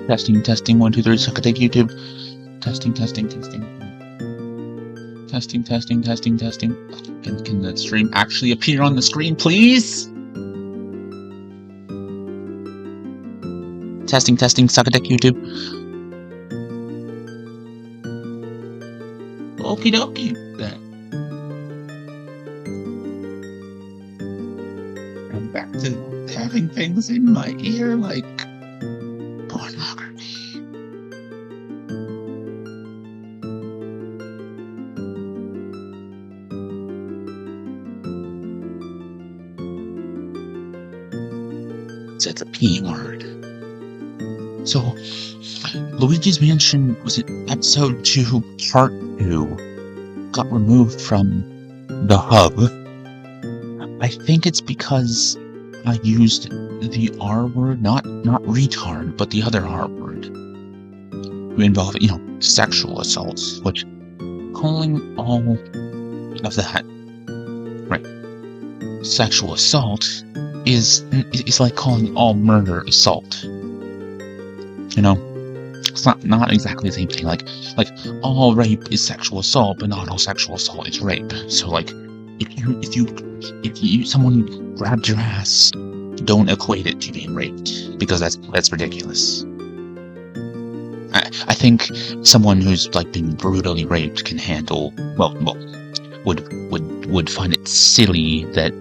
Testing, testing, 1, 2, 3, SuckadickYouTube. Testing, testing, testing. Testing, testing, testing, testing. Can the stream actually appear on the screen, please? Testing, testing, SuckadickYouTube. Okie dokie. I'm back to having things in my ear like pornography. It's a P word. So, Luigi's Mansion was it episode 2, part 2, got removed from the hub. I think it's because I used the R word, not retard, but the other R word, to involve, sexual assaults, which calling all of that, right, sexual assault is like calling all murder assault. It's not exactly the same thing. Like all rape is sexual assault, but not all sexual assault is rape. So like, if someone grabbed your ass, don't equate it to being raped, because that's ridiculous. I think someone who's like been brutally raped can handle would find it silly that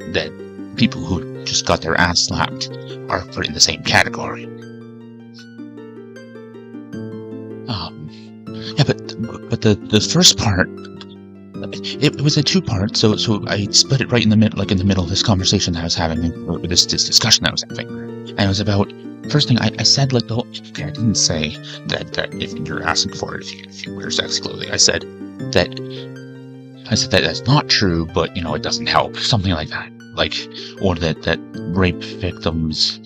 people who just got their ass slapped are put in the same category. But the first part, it was a 2-part, so I split it right in the middle, like in the middle of this conversation that I was having, or this discussion that I was having, and it was about, first thing, I said, like, I didn't say that if you're asking for it, if you wear sexy clothing, I said that that's not true, but, it doesn't help, something like that, like, or that rape victims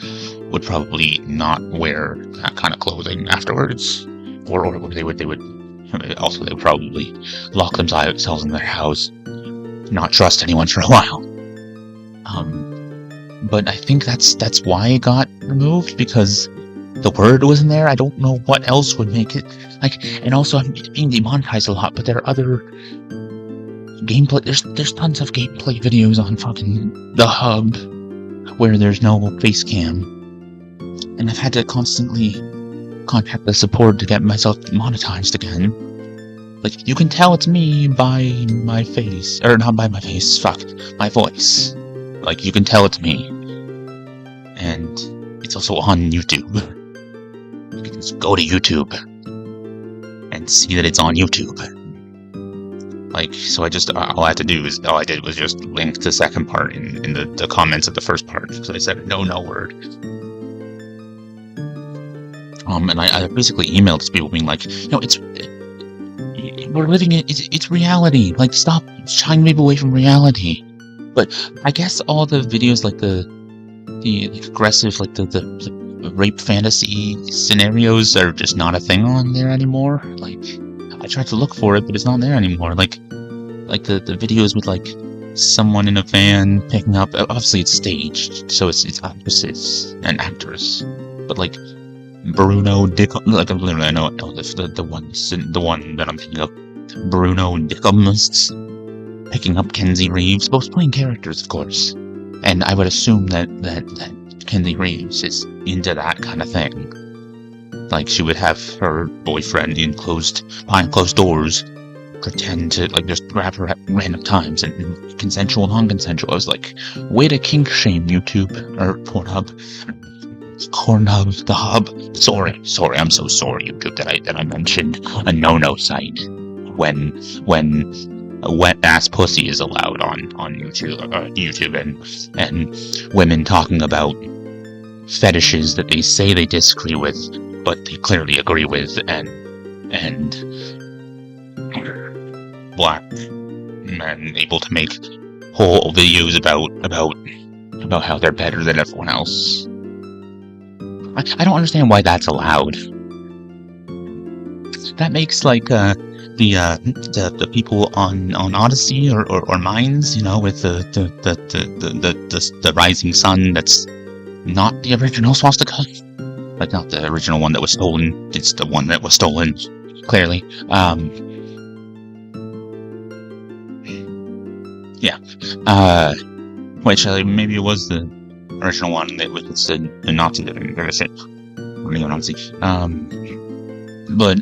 would probably not wear that kind of clothing afterwards, or they would also, they would probably lock themselves in their house, not trust anyone for a while. But I think that's why it got removed, because the word wasn't there. I don't know what else would make it, and also I'm being demonetized a lot, but there are other gameplay, there's tons of gameplay videos on fucking the hub where there's no face cam, and I've had to constantly contact the support to get myself monetized again. Like, you can tell it's me by my face, or not by my face, my voice. Like, you can tell it's me. And it's also on YouTube. You can just go to YouTube and see that it's on YouTube. Like, so all I did was just link the second part in the comments of the first part, because I said no word. And I basically emailed these people being like, we're living in, it's reality. Like, stop shying people away from reality. But I guess all the videos, like the aggressive, like the rape fantasy scenarios are just not a thing on there anymore. Like, I tried to look for it, but it's not there anymore. Like the videos with like someone in a van picking up, obviously it's staged, so it's actresses and actors, but like Bruno Dickum, like I know the one that I'm thinking of, Bruno Dickums picking up Kenzie Reeves, both playing characters, of course, and I would assume that Kenzie Reeves is into that kind of thing. Like, she would have her boyfriend behind closed doors pretend to like just grab her at random times, and consensual, non-consensual. I was like, way to kink shame YouTube or CoRnHuB. CoRnHuB, the hub. Sorry, I'm so sorry, YouTube, that I mentioned a no site when a wet ass pussy is allowed on YouTube, and women talking about fetishes that they say they disagree with, but they clearly agree with, and black men able to make whole videos about how they're better than everyone else. I don't understand why that's allowed. That makes like the people on Odysee or Mines, with the rising sun that's not the original swastika. Like, not the original one that was stolen. It's the one that was stolen, clearly. Yeah. Which maybe it was the original one that was the Nazi that didn't give a shit. Or neo-Nazi. But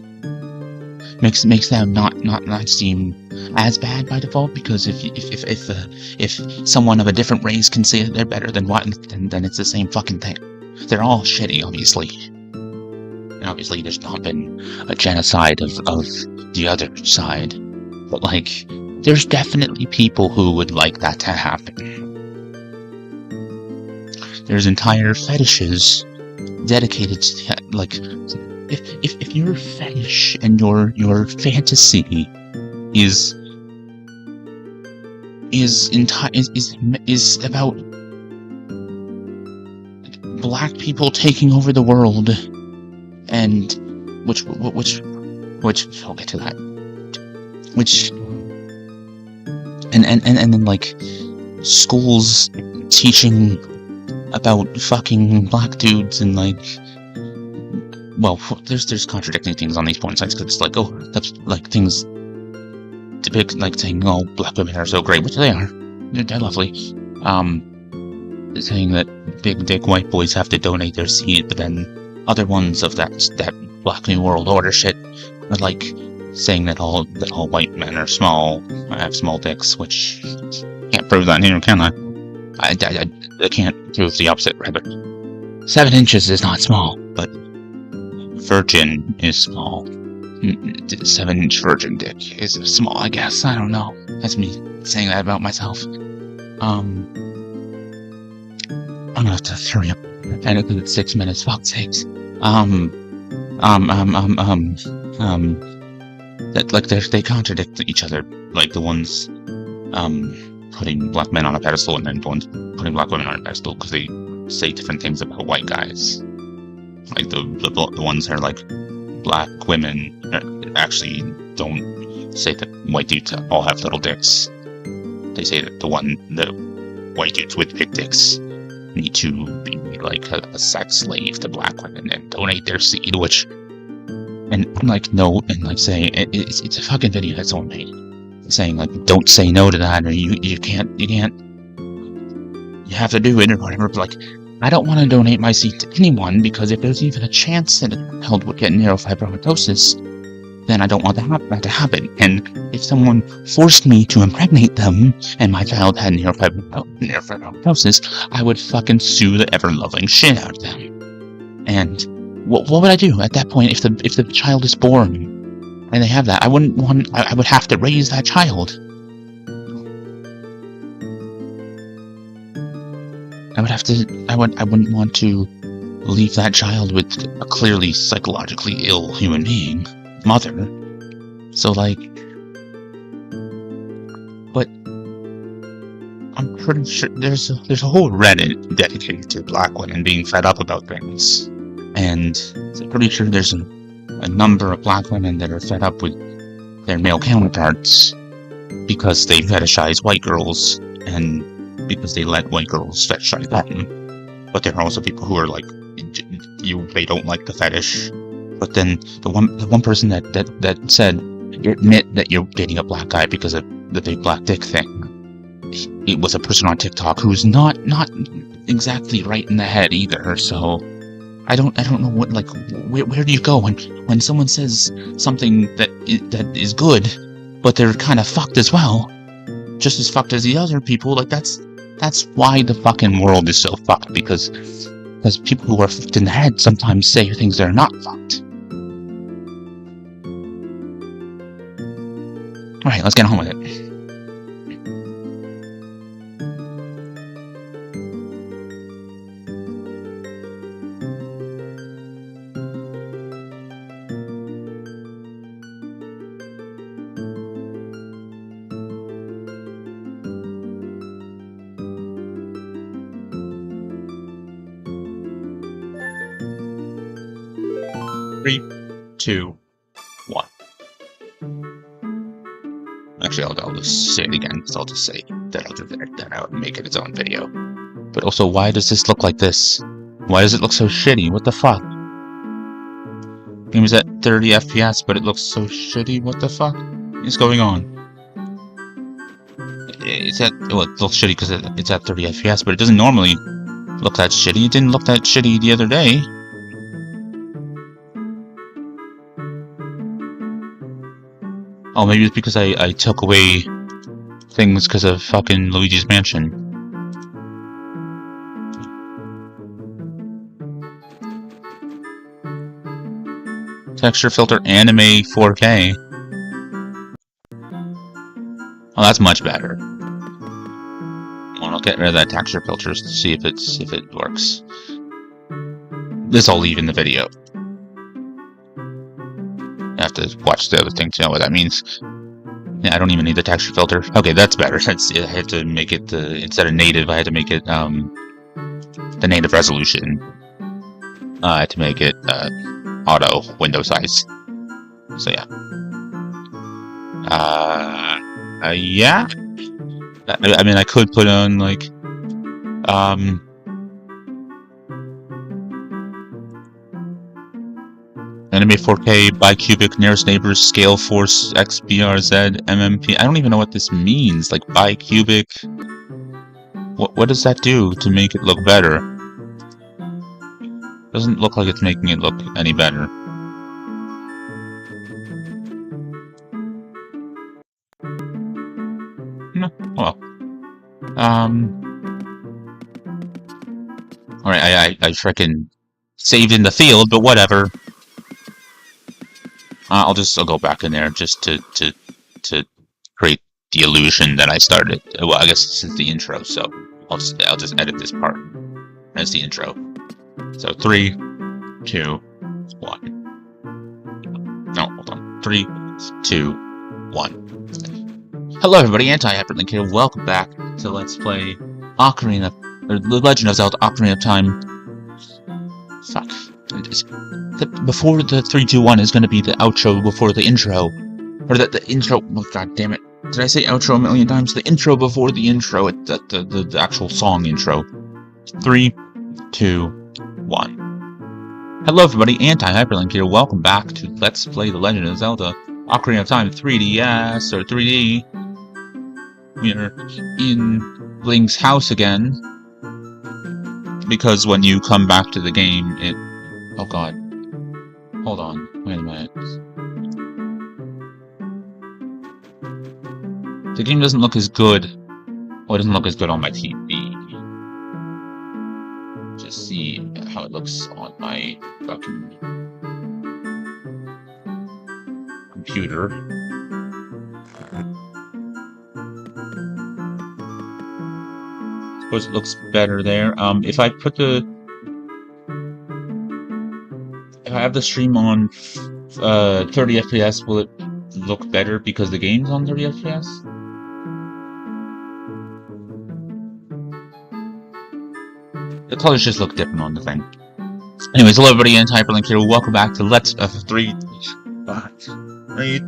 makes them not seem as bad by default, because if someone of a different race can say that they're better than what, then it's the same fucking thing. They're all shitty, obviously. And obviously there's not been a genocide of the other side. But, like, there's definitely people who would like that to happen. There's entire fetishes dedicated to that. Like, if your fetish and your fantasy is about black people taking over the world, and which I'll get to that. Which and then, like, schools teaching about fucking black dudes, and, like, well, there's contradicting things on these porn sites, because it's like, oh, that's like things depict, like, saying, oh, black women are so great, which they are. They're lovely. Saying that big dick white boys have to donate their seed, but then other ones of that Black New World Order shit are like saying that all white men are small, have small dicks, which can't prove that here, can I? I can't prove the opposite, rather. 7 inches is not small, but virgin is small. 7-inch virgin dick is small, I guess. I don't know. That's me saying that about myself. I'm gonna have to hurry up. And it's 6 minutes, fuck's sakes. That, like, they contradict each other. Like, the ones, putting black men on a pedestal, and then the ones putting black women on a pedestal, because they say different things about white guys. Like, the ones that are like, black women actually don't say that white dudes all have little dicks. They say that the white dudes with big dicks need to be like a sex slave to black women and donate their seed, which, and like, no, and like saying it's a fucking video that someone made saying, like, don't say no to that, or you can't, you have to do it, or whatever. But, like, I don't want to donate my seed to anyone, because if there's even a chance that a child would get neurofibromatosis, then I don't want that to happen. And if someone forced me to impregnate them, and my child had neurofibromatosis, I would fucking sue the ever-loving shit out of them. And what would I do at that point if the child is born and they have that? I would have to raise that child. I wouldn't want to leave that child with a clearly psychologically ill human being mother. So, like, but I'm pretty sure there's a whole Reddit dedicated to black women being fed up about things, and I'm pretty sure there's a number of black women that are fed up with their male counterparts because they fetishize white girls, and because they let white girls fetishize them. But there are also people who are like, they don't like the fetish. But then the one person that said, you admit that you're dating a black guy because of the big black dick thing, it was a person on TikTok who's not exactly right in the head either. So I don't know what, like, where do you go when someone says something that is good, but they're kind of fucked as well, just as fucked as the other people? Like, that's why the fucking world is so fucked, because people who are fucked in the head sometimes say things that are not fucked. Alright, let's get on with it. Three, 2, 1. Actually, I'll just say it again, because I'll just say that I would make it its own video. But also, why does this look like this? Why does it look so shitty? What the fuck? Game is at 30 FPS, but it looks so shitty. What the fuck is going on? It's at, well, it looks shitty because it's at 30 FPS, but it doesn't normally look that shitty. It didn't look that shitty the other day. Oh, maybe it's because I took away things because of fucking Luigi's Mansion. Texture filter anime 4K. Oh, that's much better. Well, I'll get rid of that texture filter to see if it works. This I'll leave in the video. I have to watch the other thing to know what that means. Yeah, I don't even need the texture filter. Okay, that's better. I had to make it instead of native, I had to make it the native resolution. I had to make it auto window size. So yeah. Yeah. I mean, I could put on like Anime 4K, bicubic, nearest neighbors, scale, force, XBRZ, MMP. I don't even know what this means. Like bicubic. What does that do to make it look better? Doesn't look like it's making it look any better. No, well. Alright, I frickin' saved in the field, but whatever. I'll go back in there just to create the illusion that I started. Well, I guess this is the intro, so I'll just edit this part as the intro. So 3, 2, 1. No, hold on. 3, 2, 1. Hello, everybody. Anti-HyperLink here. Welcome back to Let's Play Ocarina, or The Legend of Zelda: Ocarina of Time. Fuck. Before the 3, 2, 1 is going to be the outro before the intro. Or the intro. Oh, god damn it. Did I say outro a million times? The intro before the intro. The actual song intro. 3, 2, 1. Hello, everybody. Anti-HyperLink here. Welcome back to Let's Play The Legend of Zelda: Ocarina of Time 3DS or 3D. We are in Link's house again. Because when you come back to the game, it... Oh god. Hold on. Wait a minute. The game doesn't look as good. Well, it doesn't look as good on my TV. Just see how it looks on my fucking computer. Suppose it looks better there. If I put if I have the stream on 30 FPS, will it look better because the game's on 30 FPS? The colors just look different on the thing. Anyways, hello everybody, Anti-HyperLink here. Welcome back to Let's 3,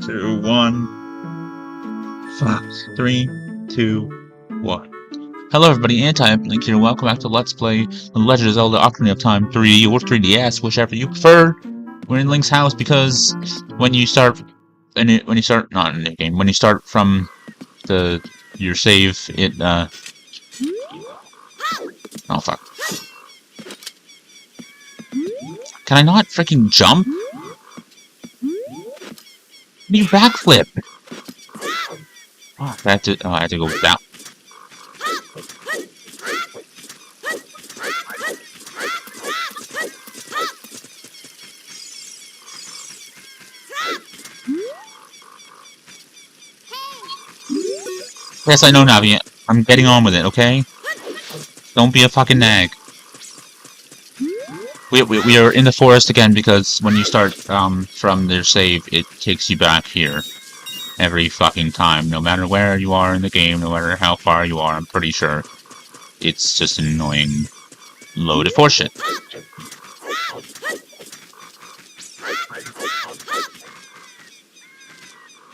2, 1. Fuck. 3, 2, 1. Hello everybody, Anti-HyperLink here. Welcome back to Let's Play The Legend of Zelda: Ocarina of Time 3D or 3DS, whichever you prefer. We're in Link's house because when you start not in the game, when you start from your save, it oh fuck. Can I not freaking jump? How do you backflip? Oh, I have to go down. Yes, I know, Navi. I'm getting on with it, okay? Don't be a fucking nag. We are in the forest again because when you start from their save, it takes you back here every fucking time. No matter where you are in the game, no matter how far you are, I'm pretty sure it's just an annoying load of horseshit.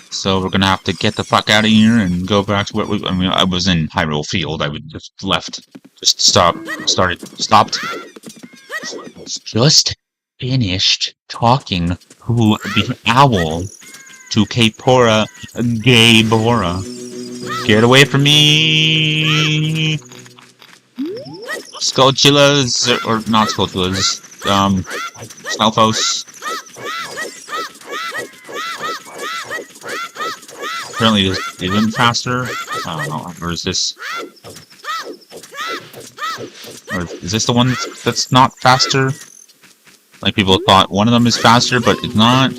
So we're gonna have to get the fuck out of here and go back to where I mean, I was in Hyrule Field. I would just stopped. Just finished talking to the owl, to Kapora Gaybora. Get away from me! Skulltulas, or not Skulltulas, Stelphos. Apparently this isn't faster. I don't know, or is this... Or is this the one that's not faster? Like people thought one of them is faster, but it's not.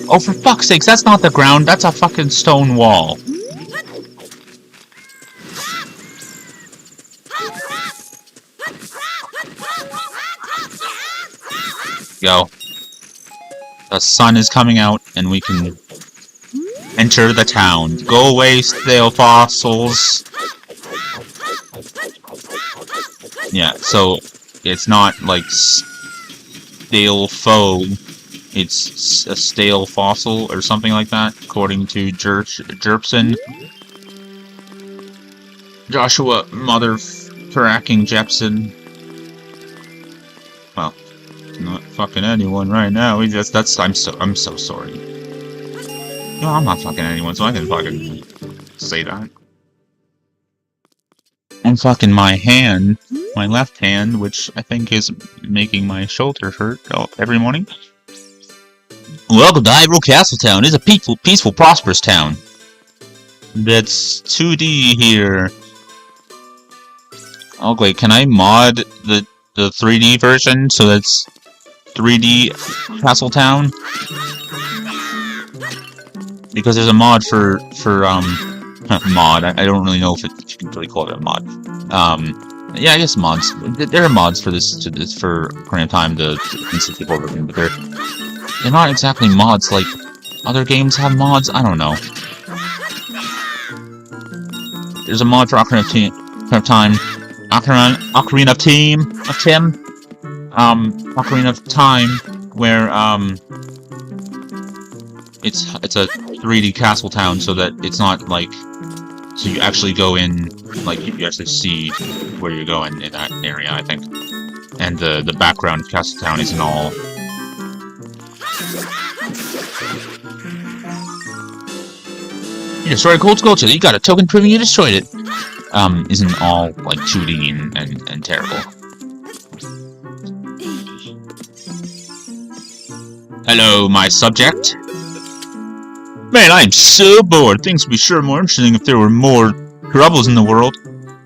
Oh, for fuck's sakes, that's not the ground, that's a fucking stone wall. Go. The sun is coming out, and we can enter the town. Go away, stale fossils. Yeah, so it's not like stale foe. It's a stale fossil or something like that, according to Jerpson. Joshua mother-fracking Jepson. Well, not fucking anyone right now. I'm so sorry. No, I'm not fucking anyone, so I can fucking say that. I'm fucking my hand, my left hand, which I think is making my shoulder hurt every morning. Welcome to Hyrule Castletown. It's a peaceful, prosperous town. That's 2D here. Oh wait, can I mod the 3D version so that's 3D Castletown? Because there's a mod for mod. I don't really know if you can really call it a mod. Yeah, I guess mods. There are mods for this for Ocarina of Time, the N64 version, but they're not exactly mods like other games have mods. I don't know. There's a mod for Ocarina of Time. Ocarina of Time, where it's a 3D Castletown, so that it's not like, so you actually go in, like you actually see where you're going in that area, I think, and the background of Castletown isn't all. You destroyed a cold sculpture. You got a token proving you destroyed it. Isn't all like 2D and terrible. Hello, my subject. Man, I am so bored. Things would be sure more interesting if there were more troubles in the world.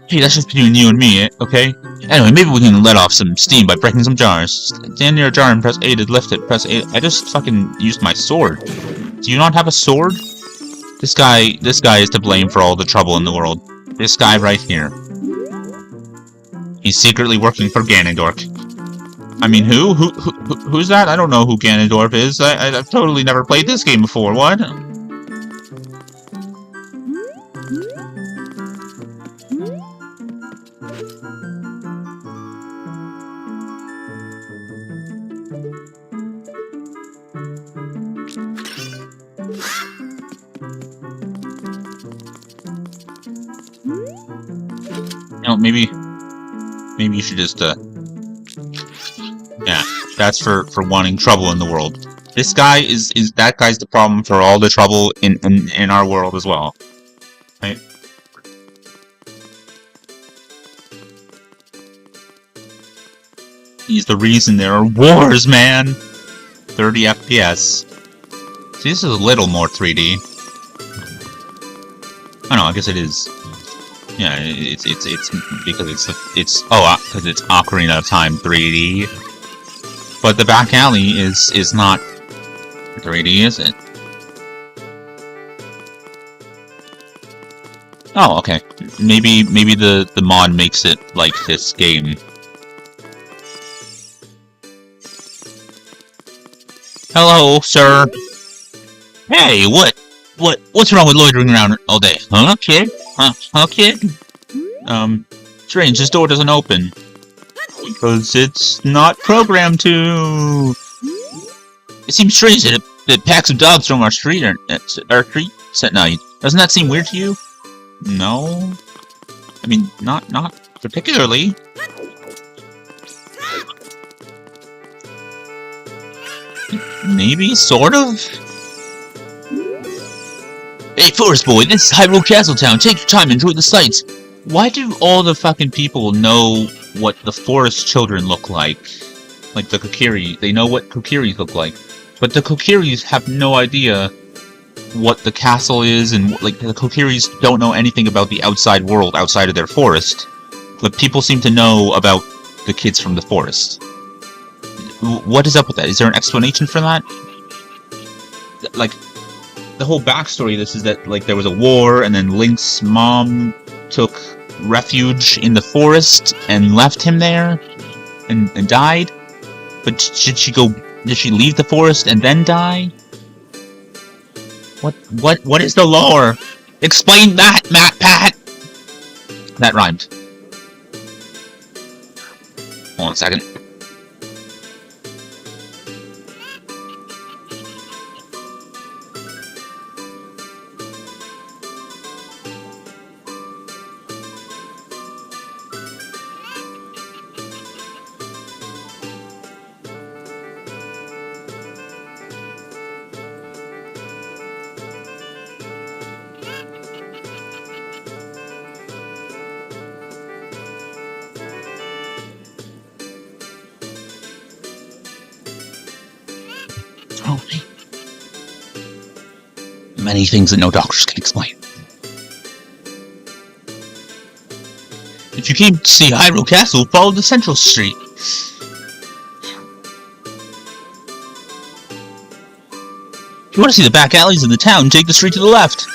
Hey, that's just between you and me, okay? Anyway, maybe we can let off some steam by breaking some jars. Stand near a jar and press A to lift it. Press A. I just fucking used my sword. Do you not have a sword? This guy is to blame for all the trouble in the world. This guy right here. He's secretly working for Ganondorf. I mean, who's that? I don't know who Ganondorf is. I've totally never played this game before. What? You know, maybe you should just, yeah, that's for wanting trouble in the world. This guy that guy's the problem for all the trouble in our world as well. Right? He's the reason there are wars, man! 30 FPS. See, this is a little more 3D. I know, I guess it is. Yeah, it's because it's Ocarina of Time 3D. But the back alley is not 3D, is it? Oh, okay. Maybe the mod makes it like this game. Hello, sir. Hey, what's wrong with loitering around all day? Huh, kid? Huh, kid? Strange, this door doesn't open. Because it's not programmed to. It seems strange that packs of dogs roam our street. at night. Doesn't that seem weird to you? No? I mean, not particularly. Maybe, sort of? Hey, Forest Boy, this is Hyrule Castle Town. Take your time, enjoy the sights. Why do all the fucking people know what the forest children look like? Like the Kokiri. They know what Kokiris look like. But the Kokiris have no idea what the castle is, and like the Kokiris don't know anything about the outside world outside of their forest. But people seem to know about the kids from the forest. What is up with that? Is there an explanation for that? Like, the whole backstory of this is that, like, there was a war, and then Link's mom took refuge in the forest and left him there and died. But did she leave the forest and then die? What is the lore? Explain that, Pat! That rhymed. Hold on a second. Many things that no doctors can explain. If you came to see Hyrule Castle, follow the Central Street. If you want to see the back alleys of the town, take the street to the left.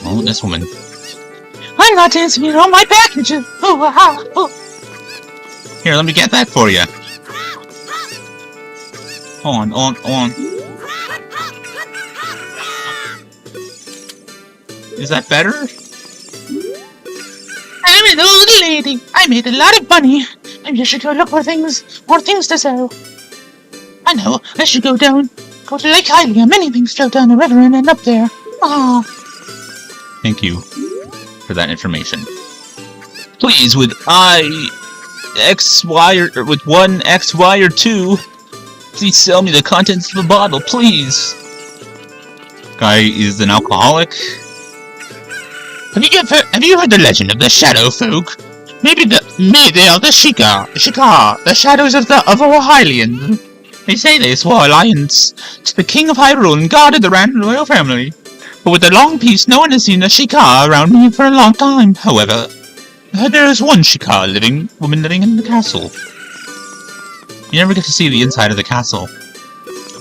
Oh, this woman. I'm not dancing on my packages. Oh. Here, let me get that for you. Hold on. Is that better? I'm an old lady. I made a lot of money. Maybe I should go look for more things to sell. I know, I should go to Lake Hylia. Many things flow down the river and end up there. Ah. Thank you for that information. Please, with with one X, Y, or 2, please sell me the contents of the bottle, please. Guy is an alcoholic. Have you heard the legend of the Shadow Folk? Maybe they are the Shikar, the shadows of our Hylians. They say they swore alliance to the King of Hyrule and guarded the royal family. But with the long peace, no one has seen a Shikar around me for a long time. However, I heard there is one Shikar woman living in the castle. You never get to see the inside of the castle.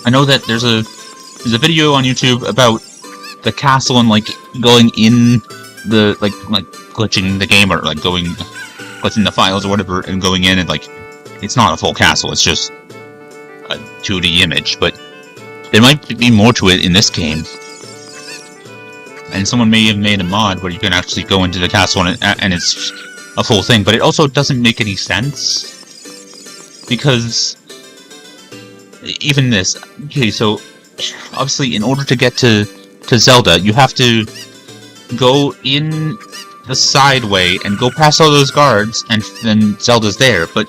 I know that there's a video on YouTube about the castle and like going in the like glitching the game, or like glitching the files or whatever and going in, and like it's not a full castle, it's just a 2D image, but there might be more to it in this game. And someone may have made a mod where you can actually go into the castle and it's a full thing, but it also doesn't make any sense because even this. Okay, so obviously in order to get to Zelda, you have to go in the side way and go past all those guards, and then Zelda's there. But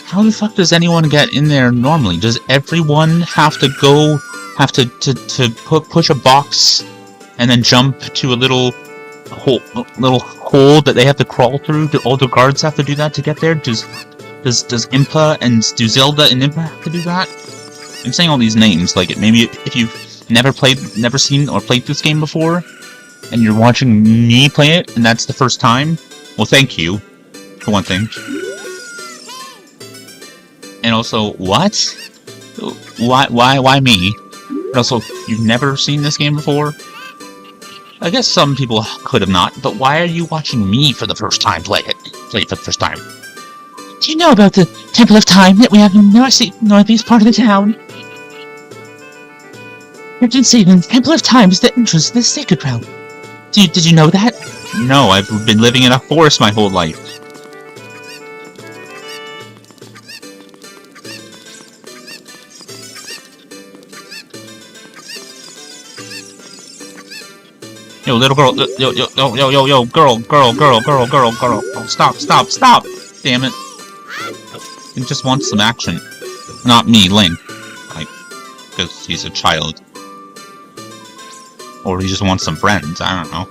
how the fuck does anyone get in there normally? Does everyone have to push a box and then jump to a little hole that they have to crawl through? Do all the guards have to do that to get there? Does Impa and do Zelda and Impa have to do that? I'm saying all these names like maybe if you've never seen or played this game before, and you're watching me play it, and that's the first time, well, thank you, for one thing. And also, what? Why me? And also, you've never seen this game before? I guess some people could have not, but why are you watching me for the first time play it for the first time? Do you know about the Temple of Time that we have in the northeast part of the town? Captain Satan's Temple of Time is the entrance to the sacred realm. Did you know that? No, I've been living in a forest my whole life. Yo, little girl, yo, girl. Oh, stop. Damn it. He just wants some action. Not me, Link. Like, because he's a child. Or he just wants some friends, I don't know.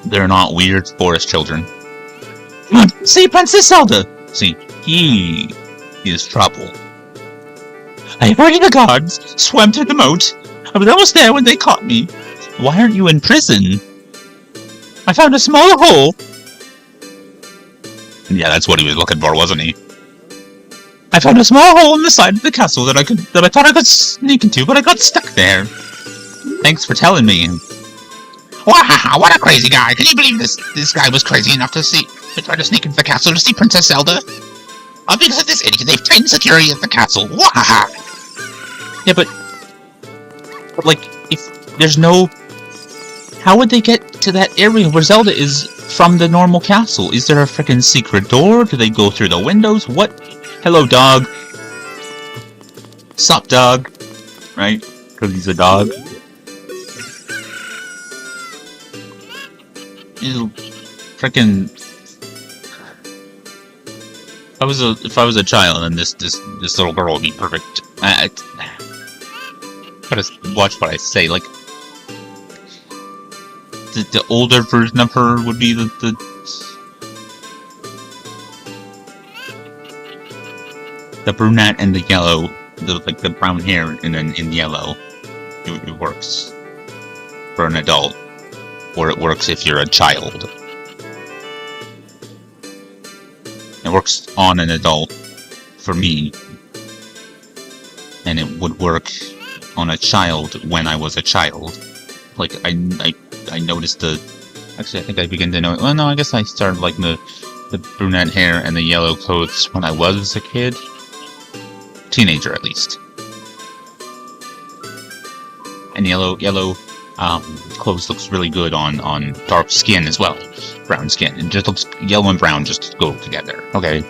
They're not weird forest children. Come on, see Princess Zelda! See, he is trouble. I avoided the guards, swam through the moat. I was almost there when they caught me. Why aren't you in prison? I found a small hole. Yeah, that's what he was looking for, wasn't he? I found a small hole in the side of the castle that I thought I could sneak into, but I got stuck there. Thanks for telling me. Wow, what a crazy guy! Can you believe this guy was crazy enough to try to sneak into the castle to see Princess Zelda? Because of this idiot, they've tightened security at the castle. Wow. Yeah, but like, if there's no... How would they get to that area where Zelda is from the normal castle? Is there a freaking secret door? Do they go through the windows? What? Hello, dog. Sup, dog? Right? Because he's a dog. He's freaking... If I was a child, then this little girl would be perfect. I gotta watch what I say. Like, the older version of her would be the brunette and the yellow, like the brown hair and then in yellow. It works for an adult, or it works if you're a child. It works on an adult for me, and it would work on a child when I was a child. Like, I noticed actually, I think I began to know... Well, no, I guess I started liking the brunette hair and the yellow clothes when I was a kid. Teenager, at least. And yellow clothes looks really good on dark skin as well. Brown skin. It just looks... Yellow and brown just go together. Okay.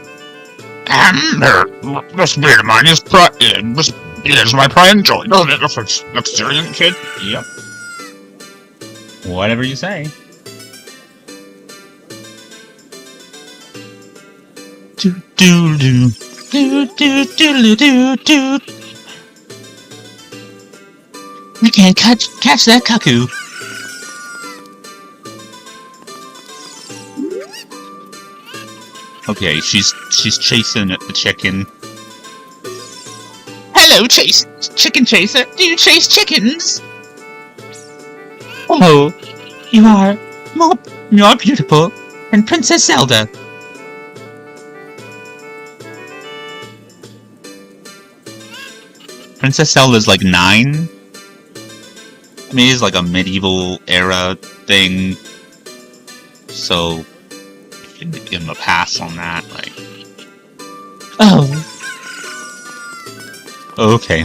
This beard of mine is my pride and joy. No, luxuriant kid. Yep. Whatever you say. We can't catch that cuckoo. Okay, she's chasing the chicken. Hello, chicken chaser. Do you chase chickens? Oh, you are more beautiful than Princess Zelda. Princess Zelda's like 9. I mean, it's like a medieval era thing, so you can give him a pass on that. Like, oh, okay.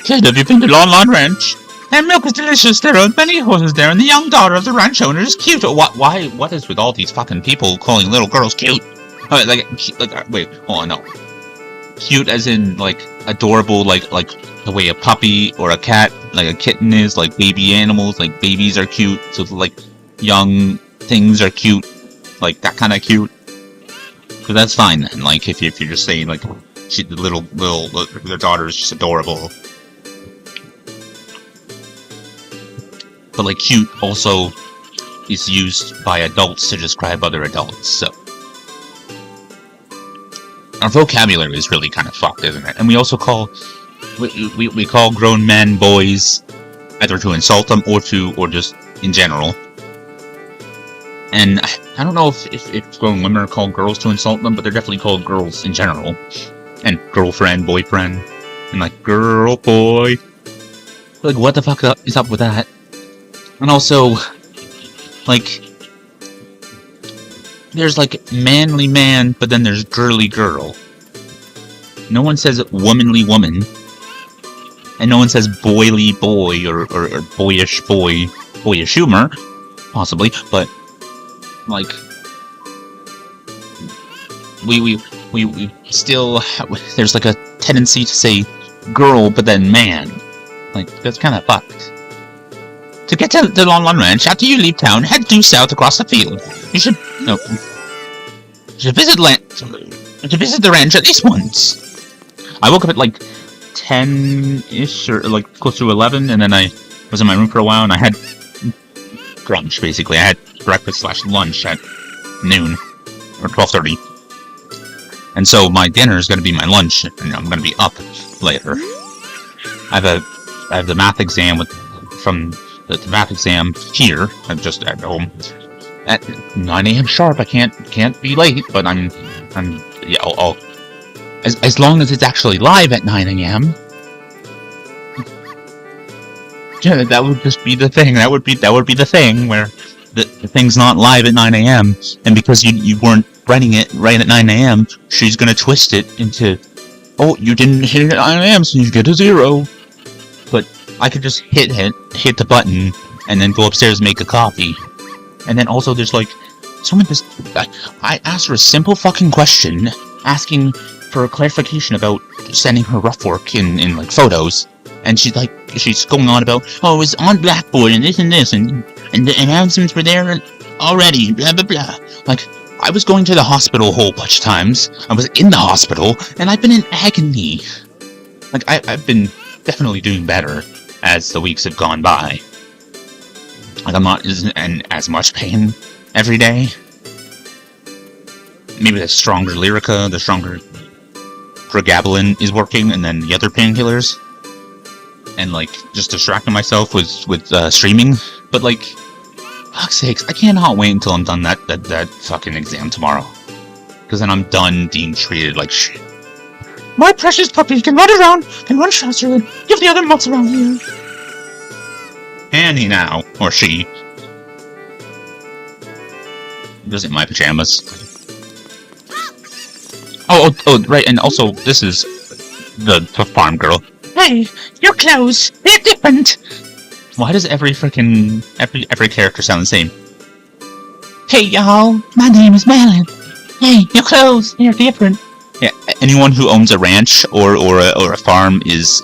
Kid, have you been to Lon Ranch? Their milk is delicious, there are many horses there, and the young daughter of the ranch owner is cute. What is with all these fucking people calling little girls cute? Wait, hold on, no. Cute as in, like, adorable, like the way a puppy or a cat, like a kitten is, like baby animals, like babies are cute, so like young things are cute, like that kind of cute. So that's fine then, like if you're just saying, like, the little daughter is just adorable. But, like, cute also is used by adults to describe other adults, so... Our vocabulary is really kind of fucked, isn't it? And we also call... We call grown men boys, either to insult them or just in general. And I don't know if grown women are called girls to insult them, but they're definitely called girls in general. And girlfriend, boyfriend, and like, girl, boy. Like, what the fuck is up with that? And also, like, there's like manly man, but then there's girly girl. No one says womanly woman. And no one says boyly boy or boyish boy. Boyish humor, possibly, but like we still there's like a tendency to say girl but then man. Like, that's kind of fucked. To get to the Lon Lon Ranch, after you leave town, head due south across the field. You should visit the ranch at least once. I woke up at like 10-ish, or like close to 11, and then I was in my room for a while, and I had brunch, basically. I had breakfast/lunch at noon, or 12:30. And so my dinner is going to be my lunch, and I'm going to be up later. I have the math exam from the math exam here. I'm just at home at 9 a.m. sharp. I can't be late, but yeah, I'll as long as it's actually live at 9 a.m. Yeah, that would just be the thing. That would be the thing where the thing's not live at 9 a.m. and because you weren't writing it right at 9 a.m., she's gonna twist it into, oh, you didn't hit it at 9 a.m., so you get a 0. But I could just hit the button and then go upstairs and make a coffee. And then also there's like someone just I asked her a simple fucking question asking for a clarification about sending her rough work in like photos, and she's going on about, oh, it was on Blackboard and this and the announcements were there already, blah blah blah. Like, I was going to the hospital a whole bunch of times. I was in the hospital, and I've been in agony. Like, I've been definitely doing better as the weeks have gone by. Like, I'm not in as much pain every day. Maybe the stronger Lyrica, the stronger Pregabalin is working, and then the other painkillers. And, like, just distracting myself with streaming. But, like, fuck's sakes, I cannot wait until I'm done that fucking exam tomorrow. Because then I'm done being treated like shit. My precious puppy can run around, can run faster than give the other mutts around here. And he now, or she, goes in my pajamas. Oh, right, and also, this is the farm girl. Hey, your clothes, they're different! Why does every character sound the same? Hey, y'all, my name is Malin. Hey, your clothes, they're different. Yeah, anyone who owns a ranch or a farm is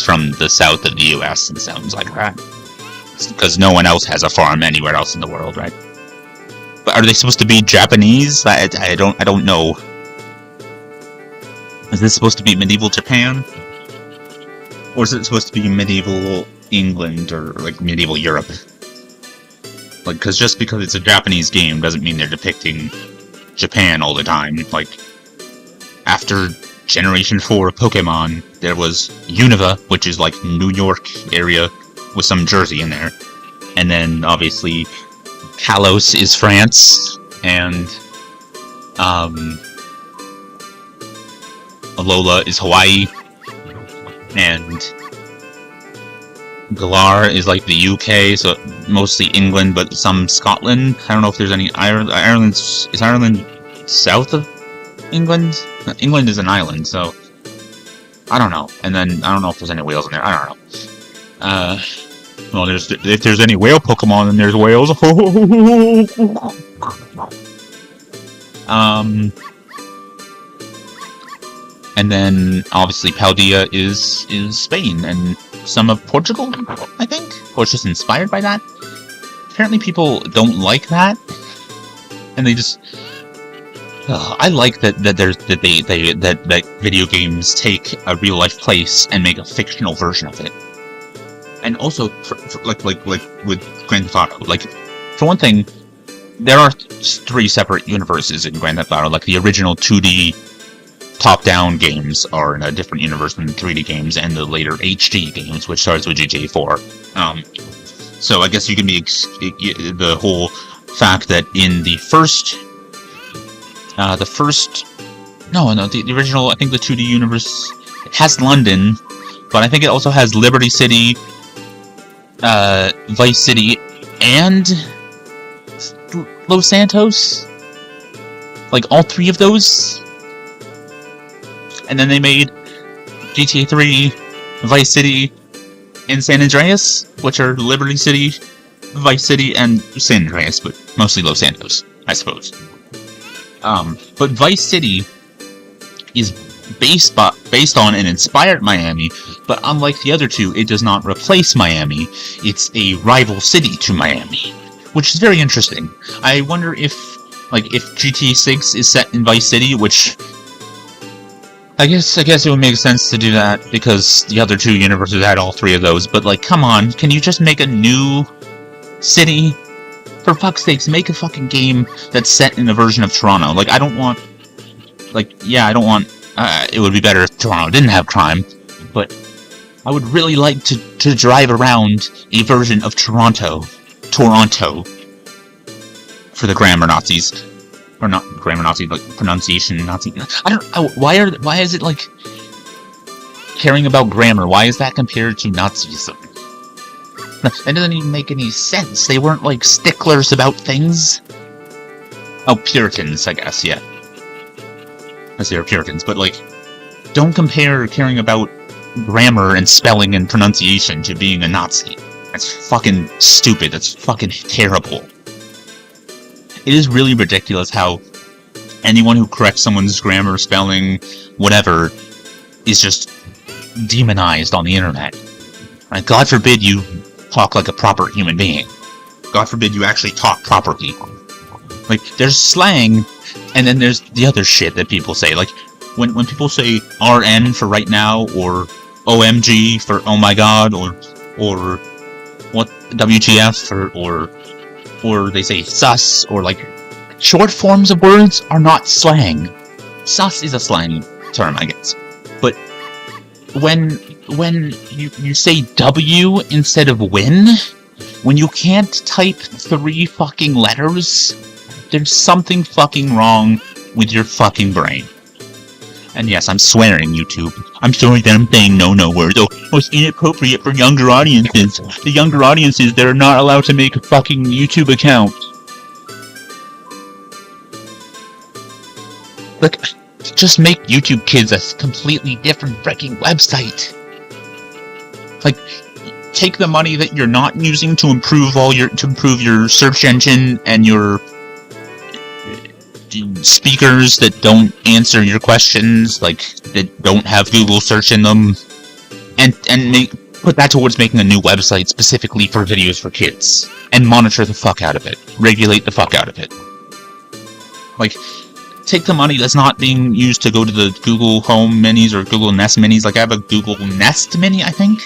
from the south of the U.S. and sounds like that. Because no one else has a farm anywhere else in the world, right? But are they supposed to be Japanese? I don't know. Is this supposed to be medieval Japan? Or is it supposed to be medieval England or like medieval Europe? Like, just because it's a Japanese game doesn't mean they're depicting Japan all the time. Like, after Generation 4 Pokemon, there was Unova, which is like New York area with some Jersey in there. And then, obviously, Kalos is France, and Alola is Hawaii, and Galar is like the UK, so mostly England, but some Scotland. I don't know if there's any Ireland. Is Ireland south of England? England is an island, so I don't know. And then I don't know if there's any whales in there. I don't know. Well, if there's any whale Pokemon, then there's whales. And then obviously Paldea is Spain, and some of Portugal, I think, or it's just inspired by that. Apparently, people don't like that, and they just. I like that video games take a real life place and make a fictional version of it. And also, like with Grand Theft Auto, like, for one thing, there are 3 separate universes in Grand Theft Auto. Like, the original 2D top-down games are in a different universe than the 3D games, and the later HD games, which starts with GTA 4. So I guess you can be the whole fact that in the original, I think the 2D universe, it has London, but I think it also has Liberty City, Vice City, and Los Santos. Like, all 3 of those. And then they made GTA 3, Vice City, and San Andreas, which are Liberty City, Vice City, and San Andreas, but mostly Los Santos, I suppose. But Vice City is based on and inspired Miami, but unlike the other two, it does not replace Miami. It's a rival city to Miami, which is very interesting. I wonder if GTA 6 is set in Vice City, which I guess it would make sense to do that because the other two universes had all three of those. But like, come on, can you just make a new city? For fuck's sakes, make a fucking game that's set in a version of Toronto. Like, I don't want, it would be better if Toronto didn't have crime, but I would really like to drive around a version of Toronto, for the grammar Nazis. Or not grammar Nazis, but pronunciation Nazi. Why is it like caring about grammar? Why is that compared to Nazism? That doesn't even make any sense. They weren't like sticklers about things. Oh, Puritans, I guess, yeah. Because they were Puritans, but like, don't compare caring about grammar and spelling and pronunciation to being a Nazi. That's fucking stupid. That's fucking terrible. It is really ridiculous how anyone who corrects someone's grammar, spelling, whatever, is just demonized on the internet. Right? God forbid you talk like a proper human being. God forbid you actually talk properly. Like, there's slang, and then there's the other shit that people say. Like, when people say RN for right now, or OMG for oh my god, or what, WTF, or they say sus, or like, short forms of words are not slang. Sus is a slang term, I guess. But when you say W instead of win, when you can't type 3 fucking letters, there's something fucking wrong with your fucking brain. And yes, I'm swearing, YouTube. I'm sorry that I'm saying no words. Oh, it's inappropriate for younger audiences. The younger audiences, they're not allowed to make a fucking YouTube account. Like, just make YouTube Kids a completely different freaking website. Like, take the money that you're not using to improve your search engine and your speakers that don't answer your questions, like that don't have Google search in them, and put that towards making a new website specifically for videos for kids, and monitor the fuck out of it, regulate the fuck out of it. Like, take the money that's not being used to go to the Google Home Minis or Google Nest Minis. Like, I have a Google Nest Mini, I think,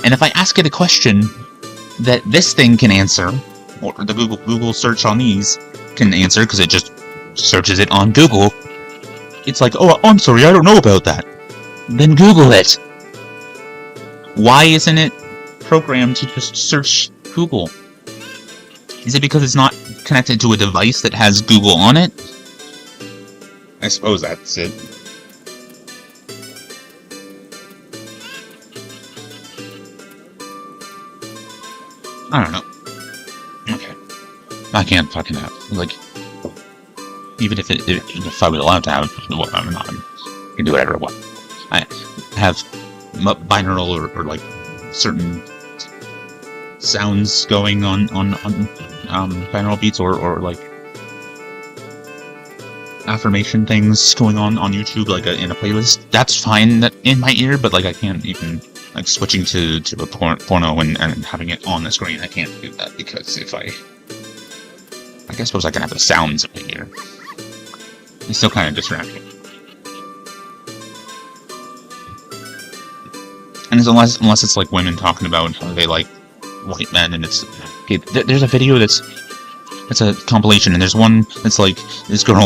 and if I ask it a question that this thing can answer, or the Google search on these can answer, because it just searches it on Google, it's like, oh, I'm sorry, I don't know about that. Then Google it. Why isn't it programmed to just search Google? Is it because it's not connected to a device that has Google on it? I suppose that's it. I don't know. Okay. I can't fucking have, like, even if I was allowed to have, well, I'm not, I can do whatever I want. I have binaural or like certain sounds going on binaural beats or like affirmation things going on YouTube, like in a playlist. That's fine in my ear, but like I can't even, like, switching to a porno and having it on the screen. I can't do that because if I suppose I can have the sounds in my ear. It's still kind of distracting. And unless it's like women talking about how they like white men, and it's okay, there's a video that's a compilation, and there's one that's like this woman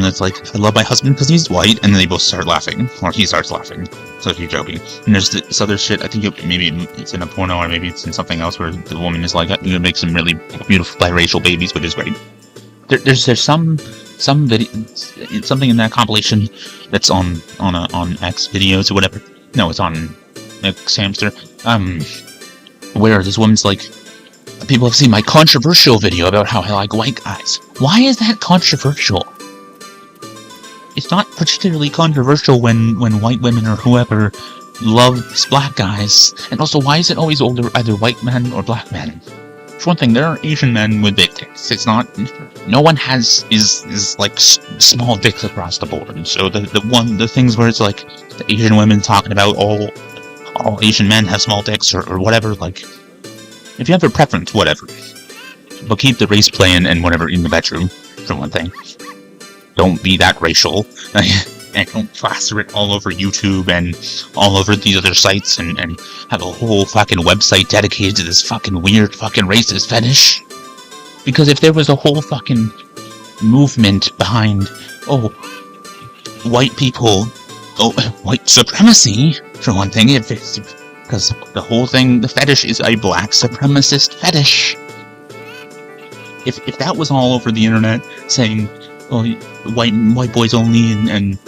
that's like, I love my husband because he's white, and then they both start laughing, or he starts laughing, so she's joking. And there's this other shit, I think maybe it's in a porno, or maybe it's in something else, where the woman is like, I'm gonna make some really beautiful biracial babies, which is great. There's some video, something in that compilation that's on X videos or whatever. No, it's on X Hamster. Where this woman's like, people have seen my controversial video about how I like white guys. Why is that controversial? It's not particularly controversial when white women or whoever loves black guys. And also, why is it always either white men or black men? for one thing, there are Asian men with big dicks. It's not, no one is like small dicks across the board. So the things where it's like the Asian women talking about all Asian men have small dicks or whatever, like, if you have a preference, whatever. But keep the race play and whatever in the bedroom, for one thing. Don't be that racial. And don't plaster it all over YouTube and all over these other sites and have a whole fucking website dedicated to this fucking weird fucking racist fetish. Because if there was a whole fucking movement behind, white people, white supremacy, for one thing, because the whole thing, the fetish is a black supremacist fetish. If that was all over the internet saying, white boys only and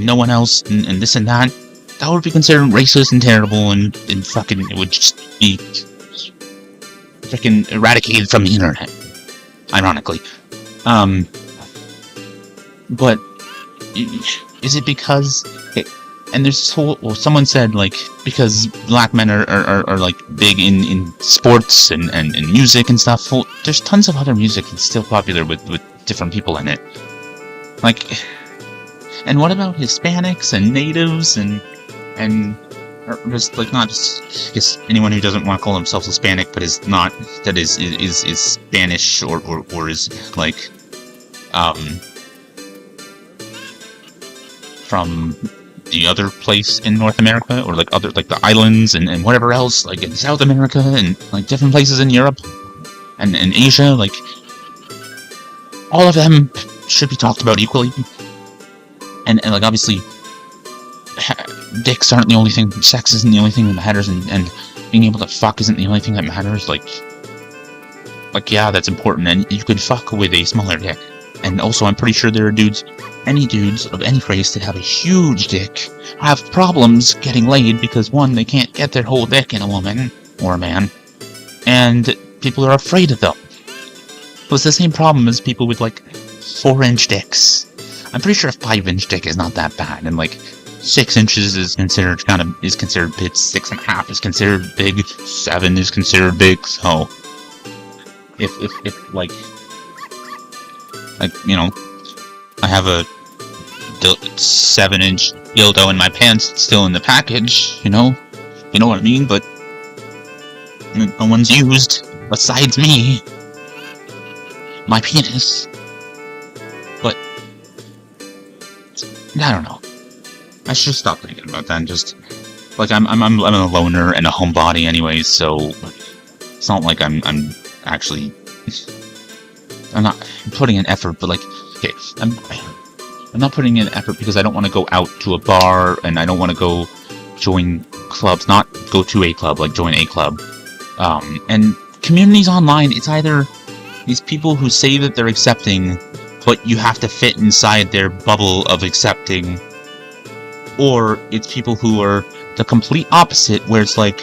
no one else and this and that would be considered racist and terrible and fucking, it would just be freaking eradicated from the internet, ironically. But is it because and there's this whole, someone said, like, because black men are like big in sports and music and stuff. Well, there's tons of other music that's still popular with different people in it. Like, and what about Hispanics and natives and just like, not just, I guess anyone who doesn't want to call themselves Hispanic but is not, that is Spanish or is like from the other place in North America, or like other, like the islands and whatever else, like in South America and like different places in Europe and Asia, like all of them should be talked about equally. And like, obviously, dicks aren't the only thing, sex isn't the only thing that matters, and being able to fuck isn't the only thing that matters. Like yeah, that's important, and you could fuck with a smaller dick. And also, I'm pretty sure there are any dudes of any race that have a huge dick have problems getting laid because, one, they can't get their whole dick in a woman or a man, and people are afraid of them. But it's the same problem as people with like 4-inch dicks. I'm pretty sure a 5-inch dick is not that bad, and like 6 inches is considered big, 6.5 is considered big, 7 is considered big. So if like you know, I have a 7-inch dildo in my pants, it's still in the package, you know what I mean, but no one's used besides me, my penis. But I don't know, I should stop thinking about that and just, like, I'm a loner and a homebody anyways, so it's not like I'm actually, I'm not putting in effort, but like, okay, I'm not putting in effort because I don't want to go out to a bar and I don't want to go join clubs, not go to a club, like join a club. And communities online, it's either these people who say that they're accepting, but you have to fit inside their bubble of accepting, or it's people who are the complete opposite, where it's like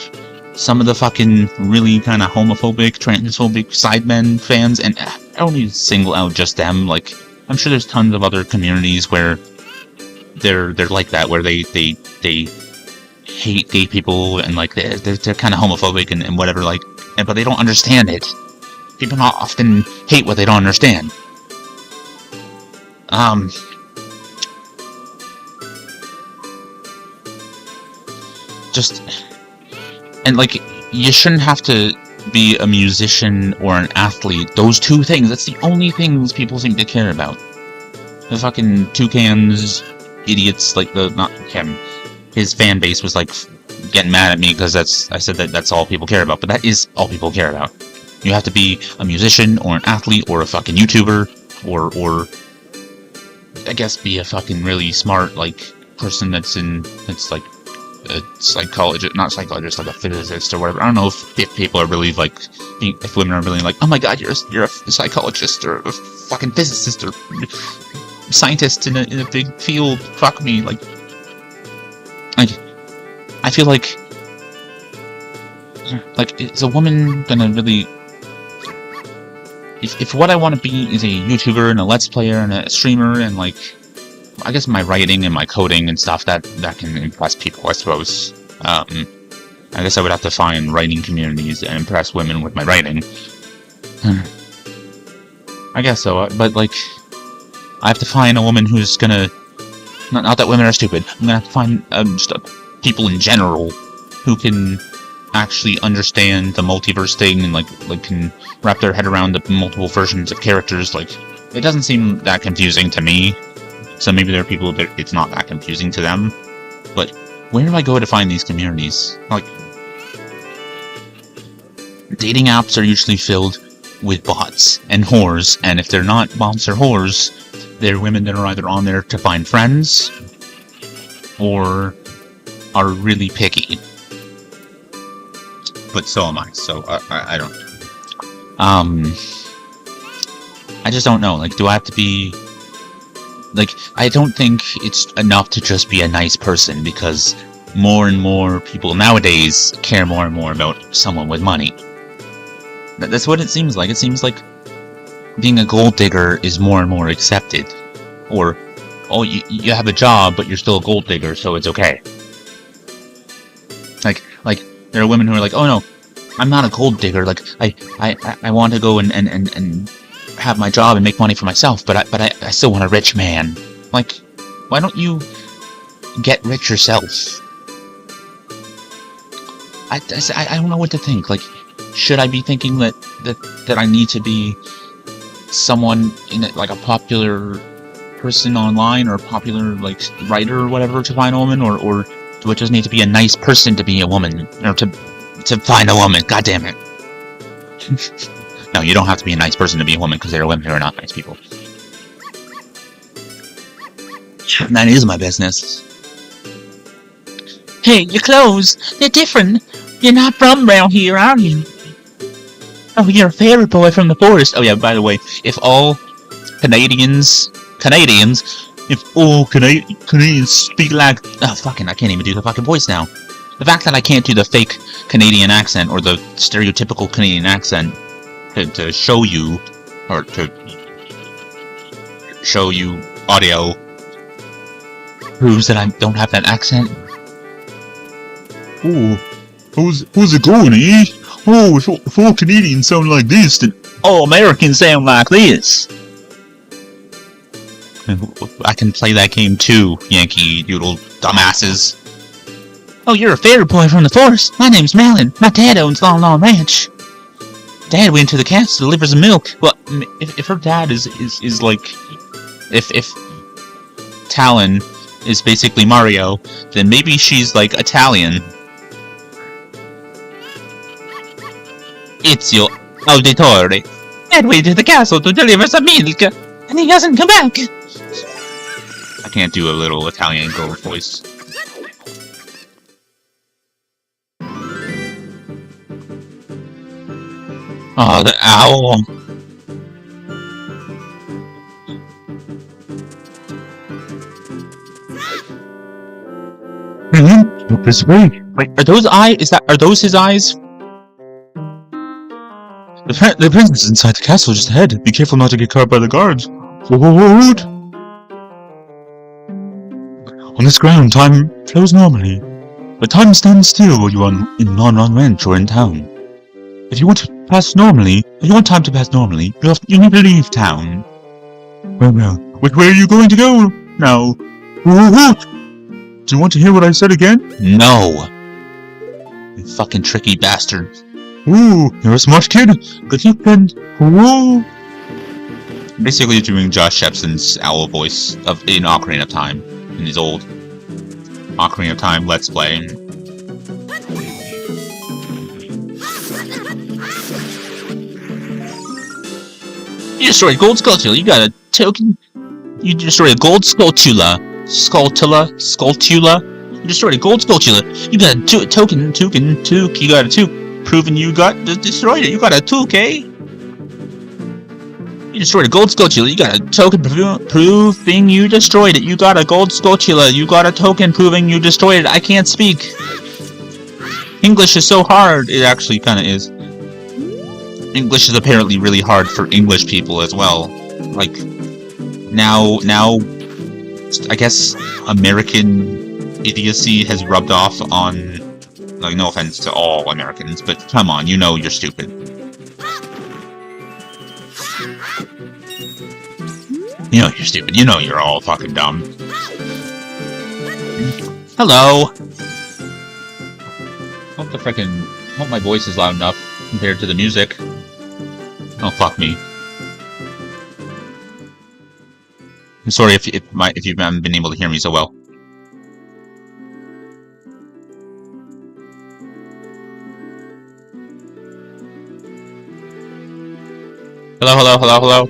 some of the fucking really kind of homophobic, transphobic sidemen fans, and I don't need to single out just them. Like, I'm sure there's tons of other communities where they're like that, where they hate gay people and like they're kind of homophobic and whatever, like, but they don't understand it. People not often hate what they don't understand. And like, you shouldn't have to be a musician or an athlete. Those two things, that's the only things people seem to care about. The fucking Toucan's idiots, like not him, his fan base was like getting mad at me because I said that's all people care about, but that is all people care about. You have to be a musician or an athlete or a fucking YouTuber or I guess be a fucking really smart, like, person that's like a psychologist, not psychologist, like a physicist or whatever. I don't know if people are really like, if women are really like, oh my god, you're a psychologist or a fucking physicist or scientist in a big field. Fuck me, like I feel like is a woman gonna really? If what I want to be is a YouTuber and a Let's Player and a streamer and like, I guess my writing and my coding and stuff, that can impress people, I suppose. I guess I would have to find writing communities and impress women with my writing. I guess so, but, like, I have to find a woman who's gonna... Not that women are stupid. I'm gonna have to find just people in general who can actually understand the multiverse thing and, like can wrap their head around the multiple versions of characters. Like, it doesn't seem that confusing to me. So maybe there are people that it's not that confusing to them. But where do I go to find these communities? Like, dating apps are usually filled with bots and whores, and if they're not bots or whores, they're women that are either on there to find friends or are really picky. But so am I, so I don't... I just don't know, like, do I have to be... Like, I don't think it's enough to just be a nice person, because more and more people nowadays care more and more about someone with money. That's what it seems like. It seems like being a gold digger is more and more accepted. Or, oh, you have a job, but you're still a gold digger, so it's okay. Like, there are women who are like, oh no, I'm not a gold digger, like, I want to go and have my job and make money for myself, but I still want a rich man. Like, why don't you get rich yourself? I don't know what to think. Like, should I be thinking that I need to be someone in like a popular person online or a popular like writer or whatever to find a woman, or do I just need to be a nice person to be a woman, or to find a woman? God damn it! No, you don't have to be a nice person to be a woman, because there are women who are not nice people. That is my business. Hey, your clothes, they're different. You're not from around here, are you? Oh, you're a fairy boy from the forest. Oh yeah, by the way, if all Canadians speak like... Oh, fucking, I can't even do the fucking voice now. The fact that I can't do the fake Canadian accent, or the stereotypical Canadian accent, to show you, or to show you audio, proves that I don't have that accent. Oh, how's it going, eh? Oh, if all Canadians sound like this, then all Americans sound like this. I can play that game too, Yankee, you little dumbasses. Oh, you're a fairy boy from the forest. My name's Malin. My dad owns Long Long Ranch. Dad went to the castle to deliver some milk. Well, if her dad is like... If Talon is basically Mario, then maybe she's like Italian. It's your auditore. Dad went to the castle to deliver some milk, and he hasn't come back. I can't do a little Italian girl voice. Oh, the owl. look this way. Wait, are those eyes? Are those his eyes? The princess is inside the castle just ahead. Be careful not to get caught by the guards. Hold! On this ground, time flows normally, but time stands still while you are in Long Long Ranch or in town. If you want time to pass normally, you need to leave town. Well, which way are you going to go now? Do you want to hear what I said again? No. You fucking tricky bastard. Ooh, you're a smart kid. Good luck then. Ooh. Basically doing Josh Shepson's owl voice in Ocarina of Time, in his old Ocarina of Time Let's Play. You destroyed Gold Skulltula. You got a token. You destroyed a Gold Skulltula. Skulltula. You destroyed a Gold Skulltula. You got a token. You got a toque. Proving you got destroyed it. You got a toque, eh? You destroyed a Gold Skulltula. You got a token proving you destroyed it. You got a Gold Skulltula. You got a token proving you destroyed it. I can't speak. English is so hard. It actually kind of is. English is apparently really hard for English people as well. Like, now, I guess American idiocy has rubbed off on, like, no offense to all Americans, but come on, you know you're stupid. You know you're stupid. You know you're all fucking dumb. Hello! Hope my voice is loud enough compared to the music. Oh, fuck me. I'm sorry if you haven't been able to hear me so well. Hello, hello, hello, hello.